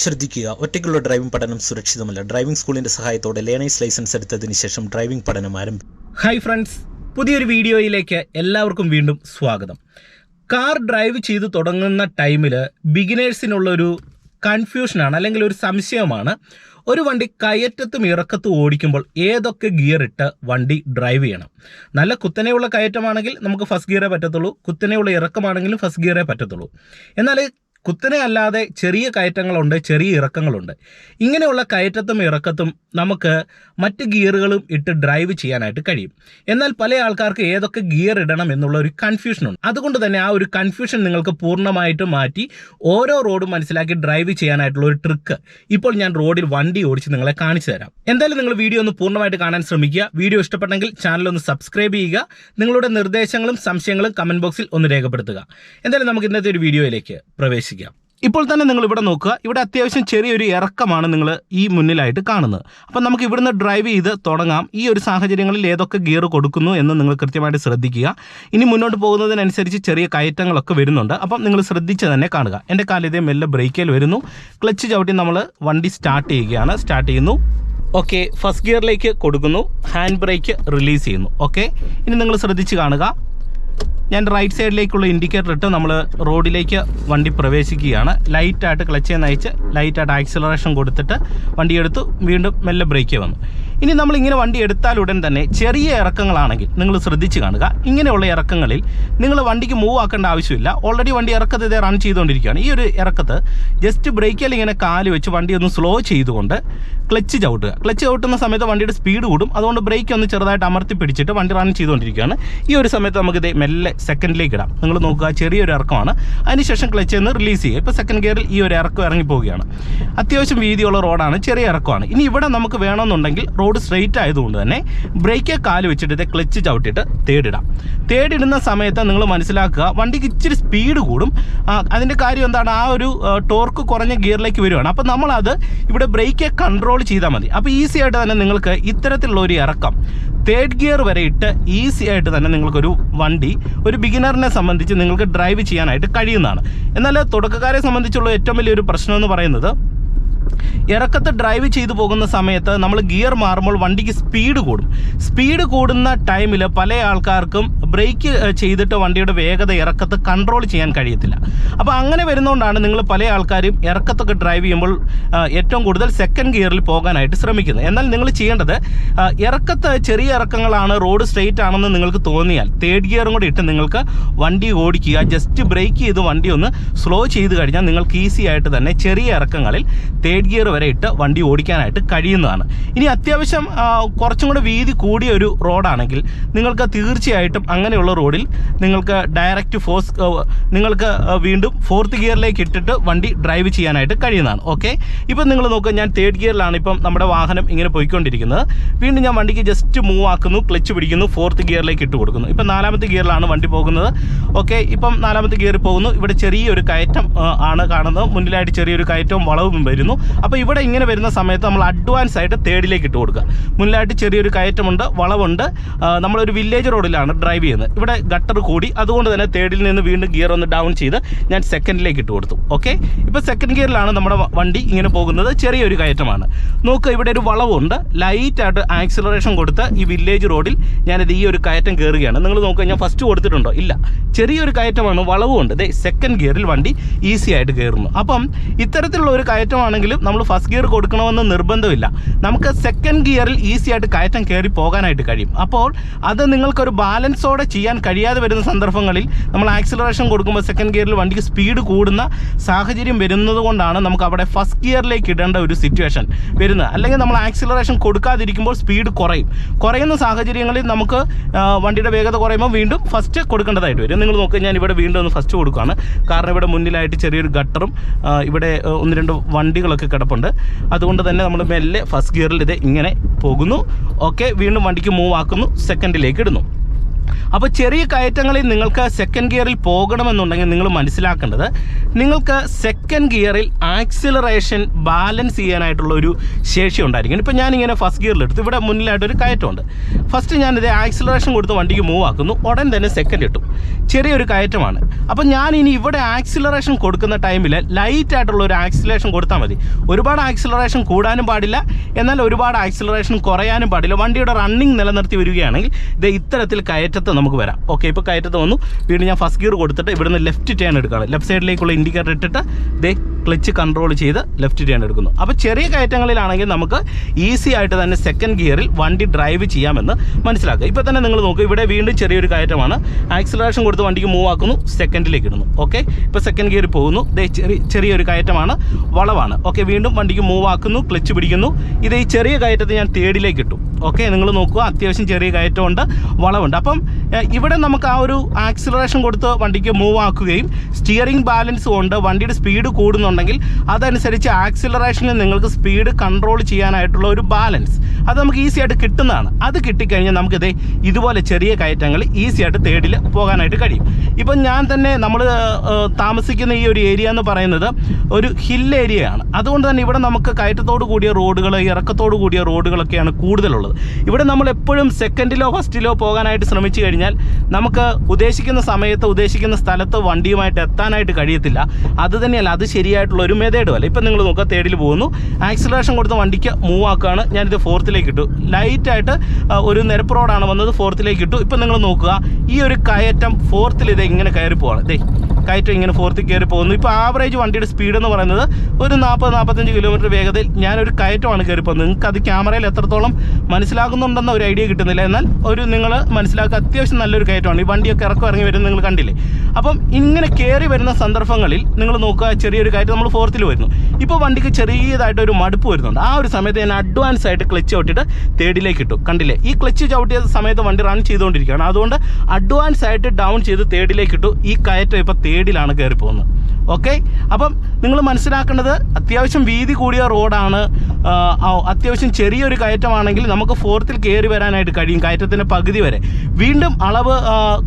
ശ്രദ്ധിക്കുക, ഒറ്റയ്ക്കുള്ള ഡ്രൈവിംഗ് പഠനം സുരക്ഷിതമല്ല. ഡ്രൈവിംഗ് സ്കൂളിന്റെ സഹായത്തോടെ ലേണേഴ്സ് ലൈസൻസ് എടുത്തതിന് ശേഷം ഡ്രൈവിംഗ് പഠനം ആരംഭിക്കും. ഹായ് ഫ്രണ്ട്സ്, പുതിയൊരു വീഡിയോയിലേക്ക് എല്ലാവർക്കും വീണ്ടും സ്വാഗതം. കാർ ഡ്രൈവ് ചെയ്ത് തുടങ്ങുന്ന ടൈമിൽ ബിഗിനേഴ്സിനുള്ളൊരു കൺഫ്യൂഷനാണ്, അല്ലെങ്കിൽ ഒരു സംശയമാണ്. ഒരു വണ്ടി കയറ്റത്തും ഇറക്കത്തും ഓടിക്കുമ്പോൾ ഏതൊക്കെ ഗിയർ ഇട്ട് വണ്ടി ഡ്രൈവ് ചെയ്യണം? നല്ല കുത്തനെയുള്ള കയറ്റമാണെങ്കിൽ നമുക്ക് ഫസ്റ്റ് ഗിയറേ പറ്റത്തുള്ളൂ, കുത്തനെയുള്ള ഇറക്കമാണെങ്കിലും ഫസ്റ്റ് ഗിയറേ പറ്റത്തുള്ളൂ. എന്നാൽ കുത്തനെ അല്ലാതെ ചെറിയ കയറ്റങ്ങളുണ്ട്, ചെറിയ ഇറക്കങ്ങളുണ്ട്. ഇങ്ങനെയുള്ള കയറ്റത്തും ഇറക്കത്തും നമുക്ക് മറ്റ് ഗിയറുകളും ഇട്ട് ഡ്രൈവ് ചെയ്യാനായിട്ട് കഴിയും. എന്നാൽ പല ആൾക്കാർക്ക് ഏതൊക്കെ ഗിയർ ഇടണം എന്നുള്ള ഒരു കൺഫ്യൂഷനുണ്ട്. അതുകൊണ്ട് തന്നെ ആ ഒരു കൺഫ്യൂഷൻ നിങ്ങൾക്ക് പൂർണ്ണമായിട്ടും മാറ്റി ഓരോ റോഡും മനസ്സിലാക്കി ഡ്രൈവ് ചെയ്യാനായിട്ടുള്ള ഒരു ട്രിക്ക് ഇപ്പോൾ ഞാൻ റോഡിൽ വണ്ടി ഓടിച്ച് നിങ്ങളെ കാണിച്ചു തരാം. എന്തായാലും നിങ്ങൾ വീഡിയോ ഒന്ന് പൂർണ്ണമായിട്ട് കാണാൻ ശ്രമിക്കുക. വീഡിയോ ഇഷ്ടപ്പെട്ടെങ്കിൽ ചാനൽ ഒന്ന് സബ്സ്ക്രൈബ് ചെയ്യുക. നിങ്ങളുടെ നിർദ്ദേശങ്ങളും സംശയങ്ങളും കമന്റ് ബോക്സിൽ ഒന്ന് രേഖപ്പെടുത്തുക. എന്തായാലും നമുക്ക് ഇന്നത്തെ ഒരു വീഡിയോയിലേക്ക് പ്രവേശിക്കാം. ഇപ്പോൾ തന്നെ നിങ്ങൾ ഇവിടെ നോക്കുക, ഇവിടെ അത്യാവശ്യം ചെറിയൊരു ഇറക്കമാണ് നിങ്ങൾ ഈ മുന്നിലായിട്ട് കാണുന്നത്. അപ്പം നമുക്ക് ഇവിടുന്ന് ഡ്രൈവ് ചെയ്ത് തുടങ്ങാം. ഈ ഒരു സാഹചര്യങ്ങളിൽ ഏതൊക്കെ ഗിയർ കൊടുക്കുന്നു എന്ന് നിങ്ങൾ കൃത്യമായിട്ട് ശ്രദ്ധിക്കുക. ഇനി മുന്നോട്ട് പോകുന്നതിനനുസരിച്ച് ചെറിയ കയറ്റങ്ങളൊക്കെ വരുന്നുണ്ട്. അപ്പം നിങ്ങൾ ശ്രദ്ധിച്ച് തന്നെ കാണുക. എൻ്റെ കാലിതേ മെല്ലെ ബ്രേക്കിൽ വരുന്നു. ക്ലച്ച് ചവിട്ടി നമ്മൾ വണ്ടി സ്റ്റാർട്ട് ചെയ്യുന്നു. ഓക്കെ, ഫസ്റ്റ് ഗിയറിലേക്ക് കൊടുക്കുന്നു, ഹാൻഡ് ബ്രേക്ക് റിലീസ് ചെയ്യുന്നു. ഓക്കെ, ഇനി നിങ്ങൾ ശ്രദ്ധിച്ച് കാണുക. ഞാൻ റൈറ്റ് സൈഡിലേക്കുള്ള ഇൻഡിക്കേറ്റർ ഇട്ട് നമ്മൾ റോഡിലേക്ക് വണ്ടി പ്രവേശിക്കുകയാണ്. ലൈറ്റായിട്ട് ക്ലച്ച് നയിച്ച് ലൈറ്റായിട്ട് ആക്സിലറേഷൻ കൊടുത്തിട്ട് വണ്ടി എടുത്തു, വീണ്ടും മെല്ലെ ബ്രേക്ക് വന്നു. ഇനി നമ്മളിങ്ങനെ വണ്ടി എടുത്താലുടൻ തന്നെ ചെറിയ ഇറക്കങ്ങളാണെങ്കിൽ നിങ്ങൾ ശ്രദ്ധിച്ച് കാണുക. ഇങ്ങനെയുള്ള ഇറക്കങ്ങളിൽ നിങ്ങൾ വണ്ടിക്ക് മൂവ് ആക്കേണ്ട ആവശ്യമില്ല. ഓൾറെഡി വണ്ടി ഇറക്കത്ത് ഇതേ റൺ ചെയ്തുകൊണ്ടിരിക്കുകയാണ്. ഈ ഒരു ഇറക്കത്ത് ജസ്റ്റ് ബ്രേക്കിൽ ഇങ്ങനെ കാല് വെച്ച് വണ്ടി ഒന്ന് സ്ലോ ചെയ്തുകൊണ്ട് ക്ലച്ച് ചവിട്ടുക. ക്ലച്ച് ചവിട്ടുന്ന സമയത്ത് വണ്ടിയുടെ സ്പീഡ് കൂടും. അതുകൊണ്ട് ബ്രേക്ക് ഒന്ന് ചെറുതായിട്ട് അമർത്തി പിടിച്ചിട്ട് വണ്ടി റൺ ചെയ്തുകൊണ്ടിരിക്കുകയാണ്. ഈ ഒരു സമയത്ത് നമുക്കിത് മെല്ലെ സെക്കൻഡിലേക്ക് ഇടാം. നിങ്ങൾ നോക്കുക, ചെറിയൊരു ഇറക്കമാണ്. അതിനുശേഷം ക്ലച്ച് ഒന്ന് റിലീസ് ചെയ്യുക. ഇപ്പോൾ സെക്കൻഡ് ഗിയറിൽ ഈ ഒരു ഇറക്കം ഇറങ്ങിപ്പോവുകയാണ്. അത്യാവശ്യം വീതിയുള്ള റോഡാണ്, ചെറിയ ഇറക്കമാണ്. ഇനി ഇവിടെ നമുക്ക് വേണമെന്നുണ്ടെങ്കിൽ റോഡ് സ്ട്രെയിറ്റ് ആയതുകൊണ്ട് തന്നെ ബ്രേക്ക് കാല് വെച്ചിട്ട് ക്ലച്ച് ചവിട്ടിയിട്ട് തേടിടാം. തേടിടുന്ന സമയത്ത് നിങ്ങൾ മനസ്സിലാക്കുക, വണ്ടിക്ക് ഇച്ചിരി സ്പീഡ് കൂടും. അതിൻ്റെ കാര്യം എന്താണ്, ആ ഒരു ടോർക്ക് കുറഞ്ഞ ഗിയറിലേക്ക് വരുവാണ്. അപ്പോൾ നമ്മളത് ഇവിടെ ബ്രേക്ക് കൺട്രോൾ ചെയ്താൽ മതി. അപ്പോൾ ഈസി ആയിട്ട് തന്നെ നിങ്ങൾക്ക് ഇത്തരത്തിലുള്ള ഒരു ഇറക്കം തേർഡ് ഗിയർ വരെ ഇട്ട് ഈസി ആയിട്ട് തന്നെ നിങ്ങൾക്കൊരു വണ്ടി ഒരു ബിഗിനറിനെ സംബന്ധിച്ച് നിങ്ങൾക്ക് ഡ്രൈവ് ചെയ്യാനായിട്ട് കഴിയുന്നതാണ്. എന്നാൽ തുടക്കക്കാരെ സംബന്ധിച്ചുള്ള ഏറ്റവും വലിയൊരു പ്രശ്നം എന്ന് പറയുന്നത്, ഇറക്കത്ത് ഡ്രൈവ് ചെയ്തു പോകുന്ന സമയത്ത് നമ്മൾ ഗിയർ മാറുമ്പോൾ വണ്ടിക്ക് സ്പീഡ് കൂടുന്ന ടൈമിൽ പല ആൾക്കാർക്കും ബ്രേക്ക് ചെയ്തിട്ട് വണ്ടിയുടെ വേഗത ഇറക്കത്ത് കൺട്രോൾ ചെയ്യാൻ കഴിയത്തില്ല. അപ്പോൾ അങ്ങനെ വരുന്നതുകൊണ്ടാണ് നിങ്ങൾ പല ആൾക്കാരും ഇറക്കത്തൊക്കെ ഡ്രൈവ് ചെയ്യുമ്പോൾ ഏറ്റവും കൂടുതൽ സെക്കൻഡ് ഗിയറിൽ പോകാനായിട്ട് ശ്രമിക്കുന്നത്. എന്നാൽ നിങ്ങൾ ചെയ്യേണ്ടത്, ഇറക്കത്ത് ചെറിയ ഇറക്കങ്ങളാണ്, റോഡ് സ്ട്രെയിറ്റ് ആണെന്ന് നിങ്ങൾക്ക് തോന്നിയാൽ തേർഡ് ഗിയറും കൂടി ഇട്ട് നിങ്ങൾക്ക് വണ്ടി ഓടിക്കുക. ജസ്റ്റ് ബ്രേക്ക് ചെയ്ത് വണ്ടി ഒന്ന് സ്ലോ ചെയ്ത് കഴിഞ്ഞാൽ നിങ്ങൾക്ക് ഈസി ആയിട്ട് തന്നെ ചെറിയ ഇറക്കങ്ങളിൽ തേർഡ് ഗിയർ വരെ ഇട്ട് വണ്ടി ഓടിക്കാനായിട്ട് കഴിയുന്നതാണ്. ഇനി അത്യാവശ്യം കുറച്ചും കൂടെ വീതി കൂടിയ ഒരു റോഡാണെങ്കിൽ നിങ്ങൾക്ക് തീർച്ചയായിട്ടും അങ്ങനെയുള്ള റോഡിൽ നിങ്ങൾക്ക് ഡയറക്റ്റ് നിങ്ങൾക്ക് വീണ്ടും ഫോർത്ത് ഗിയറിലേക്ക് ഇട്ടിട്ട് വണ്ടി ഡ്രൈവ് ചെയ്യാനായിട്ട് കഴിയുന്നതാണ്. ഓക്കെ, ഇപ്പം നിങ്ങൾ നോക്കുക, ഞാൻ തേർഡ് ഗിയറിലാണ് ഇപ്പം നമ്മുടെ വാഹനം ഇങ്ങനെ പോയിക്കൊണ്ടിരിക്കുന്നത്. വീണ്ടും ഞാൻ വണ്ടിക്ക് ജസ്റ്റ് മൂവ് ആക്കുന്നു, ക്ലച്ച് പിടിക്കുന്നു, ഫോർത്ത് ഗിയറിലേക്ക് ഇട്ട് കൊടുക്കുന്നു. ഇപ്പം നാലാമത്തെ ഗിയറിലാണ് വണ്ടി പോകുന്നത്. ഓക്കെ, ഇപ്പം നാലാമത്തെ ഗിയറിൽ പോകുന്നു. ഇവിടെ ചെറിയൊരു കയറ്റം ആണ് കാണുന്നത്, മുന്നിലായിട്ട് ചെറിയൊരു കയറ്റവും വളവും വരുന്നു. അപ്പോൾ ഇവിടെ ഇങ്ങനെ വരുന്ന സമയത്ത് നമ്മൾ അഡ്വാൻസ് ആയിട്ട് തേർഡിലേക്ക് ഇട്ട് കൊടുക്കുക. മുന്നിലായിട്ട് ചെറിയൊരു കയറ്റമുണ്ട്, വളവുണ്ട്. നമ്മളൊരു വില്ലേജ് റോഡിലാണ് ഡ്രൈവ് ചെയ്യുന്നത്. ഇവിടെ ഗട്ടർ കൂടി, അതുകൊണ്ട് തന്നെ തേർഡിൽ നിന്ന് വീണ്ടും ഗിയർ ഒന്ന് ഡൗൺ ചെയ്ത് ഞാൻ സെക്കൻഡിലേക്ക് ഇട്ട് കൊടുത്തു. ഓക്കെ, ഇപ്പോൾ സെക്കൻഡ് ഗിയറിലാണ് നമ്മുടെ വണ്ടി ഇങ്ങനെ പോകുന്നത്. ചെറിയൊരു കയറ്റമാണ്. നോക്കുക, ഇവിടെ ഒരു വളവുണ്ട്. ലൈറ്റായിട്ട് ആക്സിലറേഷൻ കൊടുത്ത് ഈ വില്ലേജ് റോഡിൽ ഞാനിത് ഈ ഒരു കയറ്റം കയറുകയാണ്. നിങ്ങൾ നോക്കുക, ഞാൻ ഫസ്റ്റ് കൊടുത്തിട്ടുണ്ടോ? ഇല്ല, ചെറിയൊരു കയറ്റമാണ്, വളവുമുണ്ട്. സെക്കൻഡ് ഗിയറിൽ വണ്ടി ഈസി ആയിട്ട് കയറുന്നു. അപ്പം ഇത്തരത്തിലുള്ള ഒരു കയറ്റമാണെങ്കിലും നമ്മൾ ഫസ്റ്റ് ഗിയർ കൊടുക്കണമെന്ന് നിർബന്ധമില്ല. നമുക്ക് സെക്കൻഡ് ഗിയറിൽ ഈസി ആയിട്ട് കയറ്റം കയറി പോകാനായിട്ട് കഴിയും. അപ്പോൾ അത് നിങ്ങൾക്കൊരു ബാലൻസോടെ ചെയ്യാൻ കഴിയാതെ വരുന്ന സന്ദർഭങ്ങളിൽ നമ്മൾ ആക്സിലറേഷൻ കൊടുക്കുമ്പോൾ സെക്കൻഡ് ഗിയറിൽ വണ്ടിക്ക് സ്പീഡ് കൂടുന്ന സാഹചര്യം വരുന്നത് കൊണ്ടാണ് നമുക്ക് അവിടെ ഫസ്റ്റ് ഗിയറിലേക്ക് ഇടേണ്ട ഒരു സിറ്റുവേഷൻ വരുന്നത്. അല്ലെങ്കിൽ നമ്മൾ ആക്സിലറേഷൻ കൊടുക്കാതിരിക്കുമ്പോൾ സ്പീഡ് കുറയുന്ന സാഹചര്യങ്ങളിൽ നമുക്ക് വണ്ടിയുടെ വേഗത കുറയുമ്പോൾ വീണ്ടും ഫസ്റ്റ് കൊടുക്കേണ്ടതായിട്ട് വരും. നിങ്ങൾ നോക്കുക, ഞാൻ ഇവിടെ വീണ്ടും ഒന്ന് ഫസ്റ്റ് കൊടുക്കുകയാണ്. കാരണം ഇവിടെ മുന്നിലായിട്ട് ചെറിയൊരു ഗട്ടറും ഇവിടെ ഒന്ന് രണ്ട് വണ്ടികളൊക്കെ കിടപ്പുണ്ട്. അതുകൊണ്ട് തന്നെ നമ്മൾ മെല്ലെ ഫസ്റ്റ് ഗിയറിൽ ഇത് ഇങ്ങനെ പോകുന്നു. ഓക്കെ, വീണ്ടും വണ്ടിക്ക് മൂവ് ആക്കുന്നു, സെക്കൻഡിലേക്ക് ഇടുന്നു. അപ്പോൾ ചെറിയ കയറ്റങ്ങളിൽ നിങ്ങൾക്ക് സെക്കൻഡ് ഗിയറിൽ പോകണമെന്നുണ്ടെങ്കിൽ നിങ്ങൾ മനസ്സിലാക്കേണ്ടത്, നിങ്ങൾക്ക് സെക്കൻഡ് ഗിയറിൽ ആക്സിലറേഷൻ ബാലൻസ് ചെയ്യാനായിട്ടുള്ള ഒരു ശേഷി ഉണ്ടായിരിക്കും. ഇപ്പോൾ ഞാനിങ്ങനെ ഫസ്റ്റ് ഗിയറിലെടുത്ത് ഇവിടെ മുന്നിലായിട്ടൊരു കയറ്റമുണ്ട്. ഫസ്റ്റ് ഞാനിത് ആക്സിലറേഷൻ കൊടുത്ത് വണ്ടിക്ക് മൂവ് ആക്കുന്നു, ഉടൻ തന്നെ സെക്കൻഡ് ഇട്ടു. ചെറിയൊരു കയറ്റമാണ്. അപ്പോൾ ഞാൻ ഇനി ഇവിടെ ആക്സിലറേഷൻ കൊടുക്കുന്ന ടൈമിൽ ലൈറ്റായിട്ടുള്ള ഒരു ആക്സിലറേഷൻ കൊടുത്താൽ മതി. ഒരുപാട് ആക്സിലറേഷൻ കൂടാനും പാടില്ല, എന്നാൽ ഒരുപാട് ആക്സിലറേഷൻ കുറയാനും പാടില്ല. വണ്ടിയുടെ റണ്ണിങ് നിലനിർത്തി വരികയാണെങ്കിൽ ഇത് ഇത്തരത്തിൽ കയറ്റത്ത് നമുക്ക് വരാം. ഓക്കെ, ഇപ്പോൾ കയറ്റത്ത് വന്നു. വീണ്ടും ഞാൻ ഫസ്റ്റ് ഗിയർ കൊടുത്തിട്ട് ഇവിടുന്ന് ലെഫ്റ്റ് ടേൺ എടുക്കുകയാണ്. ലെഫ്റ്റ് സൈഡിലേക്കുള്ള ഇൻഡിക്കേറ്റർ ഇട്ടിട്ട് ദേ ക്ലച്ച് കൺട്രോൾ ചെയ്ത് ലെഫ്റ്റ് ടേൺ എടുക്കുന്നു. അപ്പോൾ ചെറിയ കയറ്റങ്ങളിലാണെങ്കിൽ നമുക്ക് ഈസി ആയിട്ട് തന്നെ സെക്കൻഡ് ഗിയറിൽ വണ്ടി ഡ്രൈവ് ചെയ്യാമെന്ന് മനസ്സിലാക്കുക. ഇപ്പോൾ തന്നെ നിങ്ങൾ നോക്കുക, ഇവിടെ വീണ്ടും ചെറിയൊരു കയറ്റമാണ്. ആക്സിലറേഷൻ കൊടുത്ത് വണ്ടിക്ക് മൂവ് ആക്കുന്നു, സെക്കൻഡിലേക്ക് ഇടുന്നു. ഓക്കെ, ഇപ്പോൾ സെക്കൻഡ് ഗിയറിൽ പോകുന്നു. ദേ ചെറിയൊരു കയറ്റമാണ്, വളവാണ്. ഓക്കെ, വീണ്ടും വണ്ടിക്ക് മൂവ് ആക്കുന്നു, ക്ലച്ച് പിടിക്കുന്നു. ഇത് ഈ ചെറിയ കയറ്റത്തെ ഞാൻ തേർഡിലേക്ക് ഇട്ടു. ഓക്കെ, നിങ്ങൾ നോക്കുക, അത്യാവശ്യം ചെറിയ കയറ്റമുണ്ട്, വളവുണ്ട്. അപ്പം ഇവിടെ നമുക്ക് ആ ഒരു ആക്സിലറേഷൻ കൊടുത്ത് വണ്ടിക്ക് മൂവ് ആക്കുകയും സ്റ്റിയറിംഗ് ബാലൻസ് കൊണ്ട് വണ്ടിയുടെ സ്പീഡ് കൂടുന്നുണ്ടെങ്കിൽ അതനുസരിച്ച് ആക്സിലറേഷനിൽ നിങ്ങൾക്ക് സ്പീഡ് കൺട്രോൾ ചെയ്യാനായിട്ടുള്ള ഒരു ബാലൻസ് അത് നമുക്ക് ഈസി ആയിട്ട് കിട്ടുന്നതാണ്. അത് കിട്ടിക്കഴിഞ്ഞാൽ നമുക്കിത് ഇതുപോലെ ചെറിയ കയറ്റങ്ങൾ ഈസി ആയിട്ട് തേർഡിൽ പോകാനായിട്ട് കഴിയും. ഇപ്പം ഞാൻ തന്നെ നമ്മൾ താമസിക്കുന്ന ഈ ഒരു ഏരിയ എന്ന് പറയുന്നത് ഒരു ഹിൽ ഏരിയയാണ്. അതുകൊണ്ട് തന്നെ ഇവിടെ നമുക്ക് കയറ്റത്തോട് കൂടിയ റോഡുകൾ, ഇറക്കത്തോട് കൂടിയ റോഡുകളൊക്കെയാണ് കൂടുതലുള്ളത്. ഇവിടെ നമ്മൾ എപ്പോഴും സെക്കൻഡിലോ ഫസ്റ്റിലോ പോകാനായിട്ട് ശ്രമിച്ചു കഴിഞ്ഞാൽ നമുക്ക് ഉദ്ദേശിക്കുന്ന സമയത്ത് ഉദ്ദേശിക്കുന്ന സ്ഥലത്ത് വണ്ടിയുമായിട്ട് എത്താനായിട്ട് കഴിയത്തില്ല. അത് തന്നെയല്ല, അത് ശരിയായിട്ടുള്ള ഒരു മെത്തേഡും അല്ല. ഇപ്പം നിങ്ങൾ നോക്കുക, തേർഡിൽ പോകുന്നു, ആക്സിലറേഷൻ കൊടുത്ത് വണ്ടിക്ക് മൂവ് ആക്കുകയാണ്. ഞാനിത് ഫോർത്തിലേക്ക് ഇട്ടു. ലൈറ്റായിട്ട് ഒരു നിരപ്പ് റോഡാണ് വന്നത്, ഫോർത്തിലേക്ക് ഇട്ടു. ഇപ്പം നിങ്ങൾ നോക്കുക, ഈ ഒരു കയറ്റം ഫോർത്തിൽ ഇത് ഇങ്ങനെ കയറി പോവാണ്. ദേ കയറ്റം ഇങ്ങനെ ഫോർത്തിൽ കയറി പോകുന്നു. ഇപ്പോൾ ആവറേജ് വണ്ടിയുടെ സ്പീഡ് എന്ന് പറയുന്നത് ഒരു 40-45 കിലോമീറ്റർ വേഗതയിൽ ഞാനൊരു കയറ്റമാണ് കയറി പോകുന്നത്. നിങ്ങൾക്ക് അത് ക്യാമറയിൽ എത്രത്തോളം മനസ്സിലാകുന്നുണ്ടെന്ന ഒരു ഐഡിയ കിട്ടുന്നില്ല, എന്നാൽ നിങ്ങൾ മനസ്സിലാക്കുക, അത്യാവശ്യം നല്ലൊരു കയറ്റമാണ്. ഈ വണ്ടിയൊക്കെ ഇറങ്ങി വരുന്നത് നിങ്ങൾ കണ്ടില്ലേ. അപ്പം ഇങ്ങനെ കയറി വരുന്ന സന്ദർഭങ്ങളിൽ നിങ്ങൾ നോക്കുക, ചെറിയൊരു കയറ്റം നമ്മൾ ഫോർത്തിൽ വരുന്നു. ഇപ്പോൾ വണ്ടിക്ക് ചെറിയതായിട്ടൊരു മടുപ്പ് വരുന്നുണ്ട്. ആ ഒരു സമയത്ത് ഞാൻ അഡ്വാൻസ് ആയിട്ട് ക്ലച്ച് ചവിട്ടിയിട്ട് തേർഡിലേക്ക് ഇട്ടു. കണ്ടില്ലേ, ഈ ക്ലച്ച് ചവിട്ടിയ സമയത്ത് വണ്ടി റൺ ചെയ്തുകൊണ്ടിരിക്കുകയാണ്. അതുകൊണ്ട് അഡ്വാൻസ് ആയിട്ട് ഡൗൺ ചെയ്ത് തേർഡിലേക്ക് ഇട്ടു. ഈ കയറ്റം ഇപ്പോൾ തേർഡിലാണ് കയറി പോകുന്നത്. ഓക്കെ, അപ്പം നിങ്ങൾ മനസ്സിലാക്കേണ്ടത്, അത്യാവശ്യം വീതി കൂടിയ റോഡാണ്, അത്യാവശ്യം ചെറിയൊരു കയറ്റമാണെങ്കിൽ നമുക്ക് ഫോർത്തിൽ കയറി വരാനായിട്ട് കഴിയും, കയറ്റത്തിൻ്റെ പകുതി വരെ. വീണ്ടും അളവ്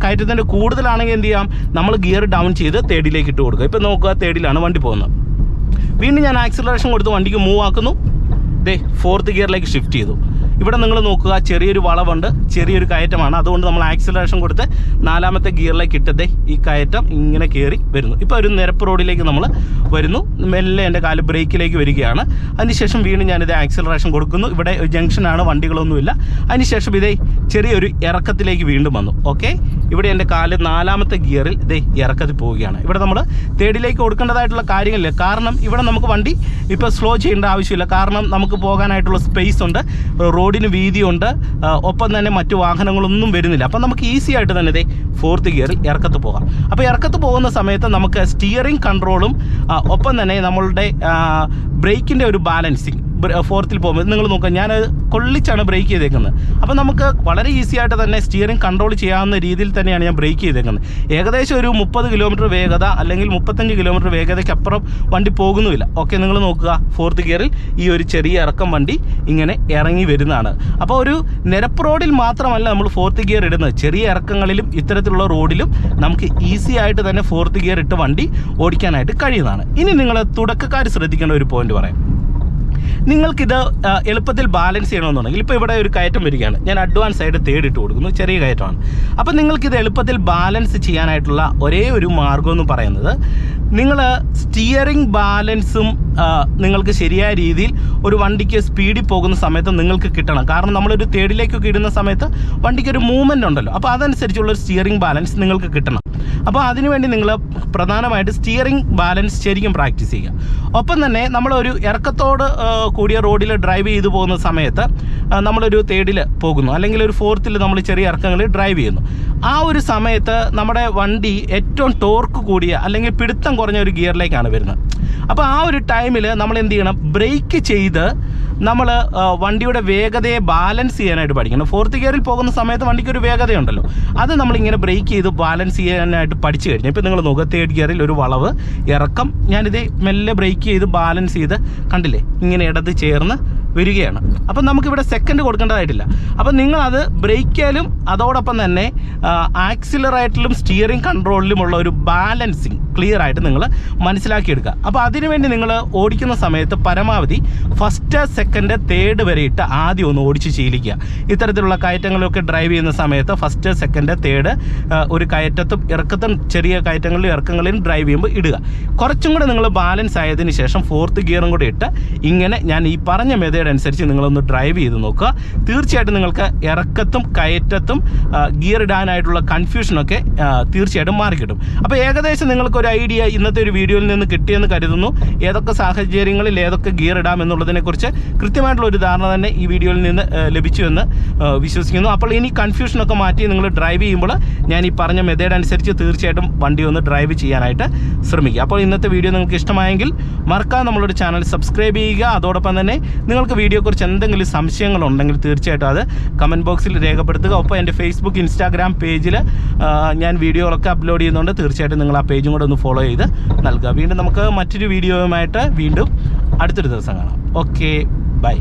കയറ്റത്തിൻ്റെ കൂടുതലാണെങ്കിൽ എന്ത് ചെയ്യാം, നമ്മൾ ഗിയർ ഡൗൺ ചെയ്ത് തേർഡിലേക്ക് ഇട്ട് കൊടുക്കുക. ഇപ്പോൾ നോക്കുക, തേർഡിലാണ് വണ്ടി പോകുന്നത്. വീണ്ടും ഞാൻ ആക്സിലറേഷൻ കൊടുത്ത് വണ്ടിക്ക് മൂവ് ആക്കുന്നു. ദേ ഫോർത്ത് ഗിയറിലേക്ക് ഷിഫ്റ്റ് ചെയ്തു. ഇവിടെ നിങ്ങൾ നോക്കുക, ചെറിയൊരു വളവുണ്ട്, ചെറിയൊരു കയറ്റമാണ്. അതുകൊണ്ട് നമ്മൾ ആക്സിലറേഷൻ കൊടുത്ത് 4ാമത്തെ ഗിയറിലേക്ക് ഇട്ടതേ ഈ കയറ്റം ഇങ്ങനെ കയറി വരുന്നു. ഇപ്പോൾ ഒരു നിരപ്പ് റോഡിലേക്ക് നമ്മൾ വരുന്നു. മെല്ലെ എൻ്റെ കാല് ബ്രേക്കിലേക്ക് വരികയാണ്. അതിനുശേഷം വീണ്ടും ഞാനിത് ആക്സിലറേഷൻ കൊടുക്കുന്നു. ഇവിടെ ജംഗ്ഷനാണ്, വണ്ടികളൊന്നുമില്ല. അതിനുശേഷം ഇതേ ചെറിയൊരു ഇറക്കത്തിലേക്ക് വീണ്ടും വന്നു. ഓക്കെ, ഇവിടെ എൻ്റെ കാല് 4ാമത്തെ ഗിയറിൽ ഇതേ ഇറക്കത്തിൽ പോവുകയാണ്. ഇവിടെ നമ്മൾ തേർഡിലേക്ക് കൊടുക്കേണ്ടതായിട്ടുള്ള കാര്യങ്ങളില്ല. കാരണം ഇവിടെ നമുക്ക് വണ്ടി ഇപ്പോൾ സ്ലോ ചെയ്യേണ്ട ആവശ്യമില്ല. കാരണം നമുക്ക് പോകാനായിട്ടുള്ള സ്പേസ് ഉണ്ട്, റോഡിന് വീതിയുണ്ട്, ഒപ്പം തന്നെ മറ്റു വാഹനങ്ങളൊന്നും വരുന്നില്ല. അപ്പം നമുക്ക് ഈസി ആയിട്ട് തന്നെ ഇതേ ഫോർത്ത് ഗിയറിൽ ഇറക്കത്ത് പോകാം. അപ്പോൾ ഇറക്കത്ത് പോകുന്ന സമയത്ത് നമുക്ക് സ്റ്റിയറിംഗ് കൺട്രോളും ഒപ്പം തന്നെ നമ്മളുടെ ബ്രേക്കിൻ്റെ ഒരു ബാലൻസിങ് ഫോർത്തിൽ പോകുമ്പോൾ നിങ്ങൾ നോക്കുക, ഞാൻ കൊള്ളിച്ചാണ് ബ്രേക്ക് ചെയ്തേക്കുന്നത്. അപ്പോൾ നമുക്ക് വളരെ ഈസി ആയിട്ട് തന്നെ സ്റ്റിയറിംഗ് കൺട്രോൾ ചെയ്യാവുന്ന രീതിയിൽ തന്നെയാണ് ഞാൻ ബ്രേക്ക് ചെയ്തേക്കുന്നത്. ഏകദേശം ഒരു 30 കിലോമീറ്റർ വേഗത അല്ലെങ്കിൽ 35 കിലോമീറ്റർ വേഗതയ്ക്കപ്പുറം വണ്ടി പോകുന്നുമില്ല. ഓക്കെ, നിങ്ങൾ നോക്കുക, ഫോർത്ത് ഗിയറിൽ ഈ ഒരു ചെറിയ ഇറക്കം വണ്ടി ഇങ്ങനെ ഇറങ്ങി വരുന്നതാണ്. അപ്പോൾ ഒരു നിരപ്പ് റോഡിൽ മാത്രമല്ല നമ്മൾ ഫോർത്ത് ഗിയർ ഇടുന്നത്, ചെറിയ ഇറക്കങ്ങളിലും ഇത്തരത്തിലുള്ള റോഡിലും നമുക്ക് ഈസി ആയിട്ട് തന്നെ ഫോർത്ത് ഗിയർ ഇട്ട് വണ്ടി ഓടിക്കാനായിട്ട് കഴിയുന്നതാണ്. ഇനി നിങ്ങൾ തുടക്കക്കാർ ശ്രദ്ധിക്കേണ്ട ഒരു പോയിന്റ് പറയാം. നിങ്ങൾക്കിത് എളുപ്പത്തിൽ ബാലൻസ് ചെയ്യണമെന്നുണ്ടെങ്കിൽ, ഇപ്പോൾ ഇവിടെ ഒരു കയറ്റം വരികയാണ്, ഞാൻ അഡ്വാൻസ് ആയിട്ട് തേർഡ് ഇട്ട് കൊടുക്കുന്നു, ചെറിയ കയറ്റമാണ്. അപ്പോൾ നിങ്ങൾക്കിത് എളുപ്പത്തിൽ ബാലൻസ് ചെയ്യാനായിട്ടുള്ള ഒരേ ഒരു മാർഗ്ഗം എന്ന് പറയുന്നത്, നിങ്ങൾ സ്റ്റിയറിംഗ് ബാലൻസും നിങ്ങൾക്ക് ശരിയായ രീതിയിൽ ഒരു വണ്ടിക്ക് സ്പീഡിൽ പോകുന്ന സമയത്ത് നിങ്ങൾക്ക് കിട്ടണം. കാരണം നമ്മളൊരു തേർഡിലേക്കൊക്കെ ഇടുന്ന സമയത്ത് വണ്ടിക്കൊരു മൂവ്മെൻ്റ് ഉണ്ടല്ലോ, അപ്പോൾ അതനുസരിച്ചുള്ളൊരു സ്റ്റിയറിംഗ് ബാലൻസ് നിങ്ങൾക്ക് കിട്ടണം. അപ്പോൾ അതിനുവേണ്ടി നിങ്ങൾ പ്രധാനമായിട്ട് സ്റ്റിയറിംഗ് ബാലൻസ് ശരിക്കും പ്രാക്ടീസ് ചെയ്യുക. ഒപ്പം തന്നെ നമ്മളൊരു ഇറക്കത്തോട് കൂടിയ റോഡിൽ ഡ്രൈവ് ചെയ്തു പോകുന്ന സമയത്ത് നമ്മളൊരു തേർഡിൽ പോകുന്നു, അല്ലെങ്കിൽ ഒരു ഫോർത്തിൽ നമ്മൾ ചെറിയ ഇറക്കങ്ങളിൽ ഡ്രൈവ് ചെയ്യുന്നു. ആ ഒരു സമയത്ത് നമ്മുടെ വണ്ടി ഏറ്റവും ടോർക്ക് കൂടിയ അല്ലെങ്കിൽ പിടുത്തം കുറഞ്ഞ ഒരു ഗിയറിലേക്കാണ് വരുന്നത്. അപ്പോൾ ആ ഒരു ടൈമിൽ നമ്മൾ എന്ത് ചെയ്യണം, ബ്രേക്ക് ചെയ്ത് നമ്മൾ വണ്ടിയുടെ വേഗതയെ ബാലൻസ് ചെയ്യാനായിട്ട് പഠിക്കണം. ഫോർത്ത് ഗിയറിൽ പോകുന്ന സമയത്ത് വണ്ടിക്ക് ഒരു വേഗതയുണ്ടല്ലോ, അത് നമ്മളിങ്ങനെ ബ്രേക്ക് ചെയ്ത് ബാലൻസ് ചെയ്യാനായിട്ട് പഠിച്ചു കഴിഞ്ഞാൽ, ഇപ്പോൾ നിങ്ങൾ നോക്കുക, തേർഡ് ഗിയറിൽ ഒരു വളവ് ഇറക്കം, ഞാനിത് മെല്ലെ ബ്രേക്ക് ചെയ്ത് ബാലൻസ് ചെയ്ത് കണ്ടില്ലേ, ഇങ്ങനെ ഇടത് ചേർന്ന് വരികയാണ്. അപ്പം നമുക്കിവിടെ സെക്കൻഡ് കൊടുക്കേണ്ടതായിട്ടില്ല. അപ്പം നിങ്ങളത് ബ്രേക്കിലും അതോടൊപ്പം തന്നെ ആക്സിലറേറ്ററിലും സ്റ്റിയറിംഗ് കൺട്രോളിലുമുള്ള ഒരു ബാലൻസിങ് ക്ലിയർ ആയിട്ട് നിങ്ങൾ മനസ്സിലാക്കിയെടുക്കുക. അപ്പോൾ അതിനുവേണ്ടി നിങ്ങൾ ഓടിക്കുന്ന സമയത്ത് പരമാവധി ഫസ്റ്റ്, സെക്കൻഡ്, തേർഡ് വരെ ഇട്ട് ആദ്യം ഒന്ന് ഓടിച്ച് ശീലിക്കുക. ഇത്തരത്തിലുള്ള കയറ്റങ്ങളിലൊക്കെ ഡ്രൈവ് ചെയ്യുന്ന സമയത്ത് ഫസ്റ്റ്, സെക്കൻഡ്, തേർഡ് ഒരു കയറ്റത്തും ഇറക്കത്തും ചെറിയ കയറ്റങ്ങളിലും ഇറക്കങ്ങളിലും ഡ്രൈവ് ചെയ്യുമ്പോൾ ഇടുക. കുറച്ചും കൂടെ നിങ്ങൾ ബാലൻസ് ആയതിനു ശേഷം ഫോർത്ത് ഗിയറും കൂടെ ഇട്ട് ഇങ്ങനെ ഞാൻ ഈ പറഞ്ഞ മെത്തേഡ് അനുസരിച്ച് നിങ്ങളൊന്ന് ഡ്രൈവ് ചെയ്ത് നോക്കുക. തീർച്ചയായിട്ടും നിങ്ങൾക്ക് ഇറക്കത്തും കയറ്റത്തും ഗിയർ ഇടാനായിട്ടുള്ള കൺഫ്യൂഷനൊക്കെ തീർച്ചയായിട്ടും മാറിക്കിട്ടും. അപ്പോൾ ഏകദേശം നിങ്ങൾക്കൊരു ഐഡിയ ഇന്നത്തെ ഒരു വീഡിയോയിൽ നിന്ന് കിട്ടിയെന്ന് കരുതുന്നു. ഏതൊക്കെ സാഹചര്യങ്ങളിൽ ഏതൊക്കെ ഗിയർ ഇടാം എന്നുള്ളതിനെക്കുറിച്ച് കൃത്യമായിട്ടുള്ള ഒരു ധാരണ തന്നെ ഈ വീഡിയോയിൽ നിന്ന് ലഭിച്ചു എന്ന് വിശ്വസിക്കുന്നു. അപ്പോൾ ഇനി കൺഫ്യൂഷനൊക്കെ മാറ്റി നിങ്ങൾ ഡ്രൈവ് ചെയ്യുമ്പോൾ ഞാൻ ഈ പറഞ്ഞ മെത്തേഡ് അനുസരിച്ച് തീർച്ചയായിട്ടും വണ്ടി ഒന്ന് ഡ്രൈവ് ചെയ്യാനായിട്ട് ശ്രമിക്കുക. അപ്പോൾ ഇന്നത്തെ വീഡിയോ നിങ്ങൾക്ക് ഇഷ്ടമായെങ്കിൽ മറക്കാതെ നമ്മളൊരു ചാനൽ സബ്സ്ക്രൈബ് ചെയ്യുക. അതോടൊപ്പം തന്നെ നിങ്ങൾക്ക് വീഡിയോയെക്കുറിച്ച് എന്തെങ്കിലും സംശയങ്ങളുണ്ടെങ്കിൽ തീർച്ചയായിട്ടും അത് കമൻറ്റ് ബോക്സിൽ രേഖപ്പെടുത്തുക. ഒപ്പം എൻ്റെ ഫേസ്ബുക്ക്, ഇൻസ്റ്റാഗ്രാം പേജിൽ ഞാൻ വീഡിയോകളൊക്കെ അപ്ലോഡ് ചെയ്യുന്നുണ്ട്. തീർച്ചയായിട്ടും നിങ്ങൾ ആ പേജും കൂടെ ഒന്ന് ഫോളോ ചെയ്ത് നൽകുക. വീണ്ടും നമുക്ക് മറ്റൊരു വീഡിയോയുമായിട്ട് വീണ്ടും അടുത്തൊരു ദിവസം കാണാം. Okay, by.